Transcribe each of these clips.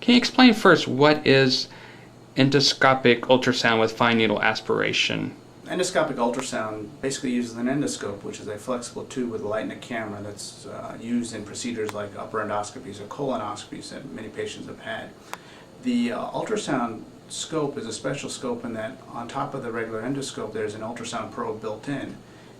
Can you explain first what is endoscopic ultrasound with fine needle aspiration? Endoscopic ultrasound basically uses an endoscope, which is a flexible tube with a light and a camera that's used in procedures like upper endoscopies or colonoscopies that many patients have had. The ultrasound scope is a special scope in that on top of the regular endoscope there's an ultrasound probe built in,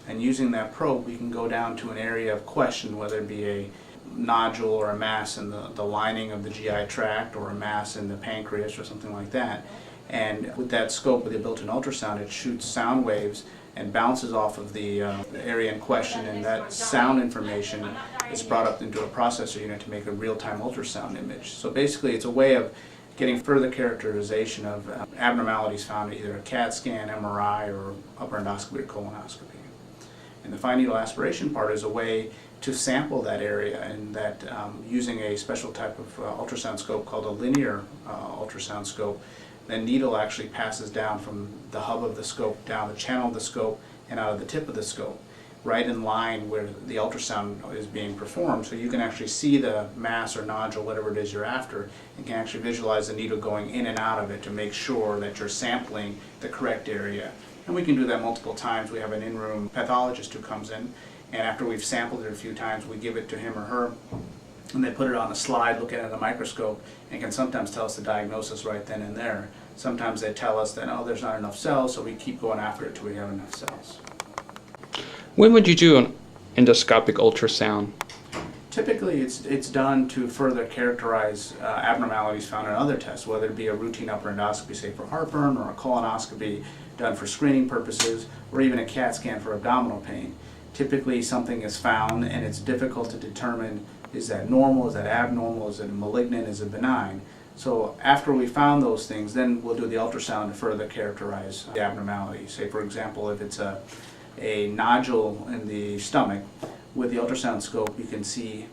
and using that probe we can go down to an area of question, whether it be a nodule or a mass in the lining of the GI tract or a mass in the pancreas or something like that. And with that scope, with the built-in ultrasound, it shoots sound waves and bounces off of the area in question, and that sound information is brought up into a processor unit to make a real-time ultrasound image. So basically it's a way of getting further characterization of abnormalities found in either a CAT scan, MRI, or upper endoscopy or colonoscopy. And the fine needle aspiration part is a way to sample that area, and that using a special type of ultrasound scope called a linear ultrasound scope, the needle actually passes down from the hub of the scope, down the channel of the scope, and out of the tip of the scope, right in line where the ultrasound is being performed. So you can actually see the mass or nodule, whatever it is you're after, and can actually visualize the needle going in and out of it to make sure that you're sampling the correct area. And we can do that multiple times. We have an in-room pathologist who comes in, and after we've sampled it a few times, we give it to him or her, and they put it on a slide, look at it in a microscope, and can sometimes tell us the diagnosis right then and there. Sometimes they tell us that, oh, there's not enough cells, so we keep going after it till we have enough cells. When would you do an endoscopic ultrasound? Typically it's done to further characterize abnormalities found in other tests, whether it be a routine upper endoscopy, say for heartburn, or a colonoscopy done for screening purposes, or even a CAT scan for abdominal pain. Typically something is found and it's difficult to determine, is that normal, is that abnormal, is it malignant, is it benign? So after we found those things, then we'll do the ultrasound to further characterize the abnormality. Say for example, if it's a nodule in the stomach, with the ultrasound scope you can see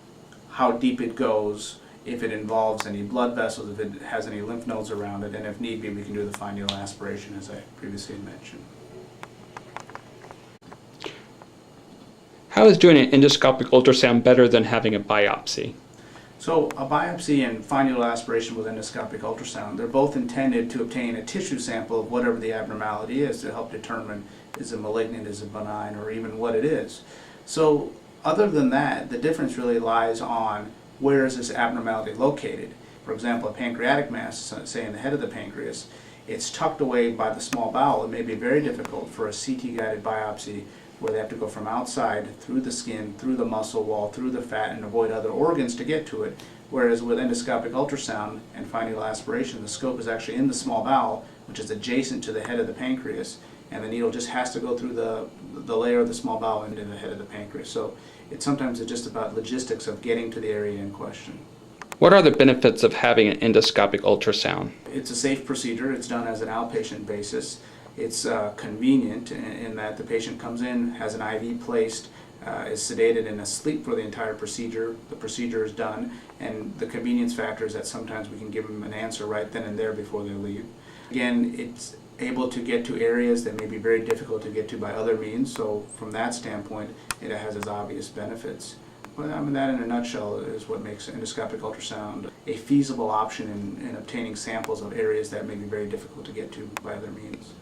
how deep it goes, if it involves any blood vessels, if it has any lymph nodes around it, and if need be we can do the fine needle aspiration as I previously mentioned. How is doing an endoscopic ultrasound better than having a biopsy? So a biopsy and fine needle aspiration with endoscopic ultrasound, they're both intended to obtain a tissue sample of whatever the abnormality is to help determine, is it malignant, is it benign, or even what it is. So other than that, the difference really lies on where is this abnormality located. For example, a pancreatic mass, say in the head of the pancreas, it's tucked away by the small bowel. It may be very difficult for a CT-guided biopsy where they have to go from outside, through the skin, through the muscle wall, through the fat, and avoid other organs to get to it. Whereas with endoscopic ultrasound and fine needle aspiration, the scope is actually in the small bowel, which is adjacent to the head of the pancreas, and the needle just has to go through the layer of the small bowel into the head of the pancreas. So sometimes it's just about logistics of getting to the area in question. What are the benefits of having an endoscopic ultrasound? It's a safe procedure. It's done as an outpatient basis. It's convenient in that the patient comes in, has an IV placed, is sedated and asleep for the entire procedure. The procedure is done, and the convenience factor is that sometimes we can give them an answer right then and there before they leave. Again, it's able to get to areas that may be very difficult to get to by other means, so from that standpoint it has its obvious benefits. But I mean, that in a nutshell is what makes endoscopic ultrasound a feasible option in obtaining samples of areas that may be very difficult to get to by other means.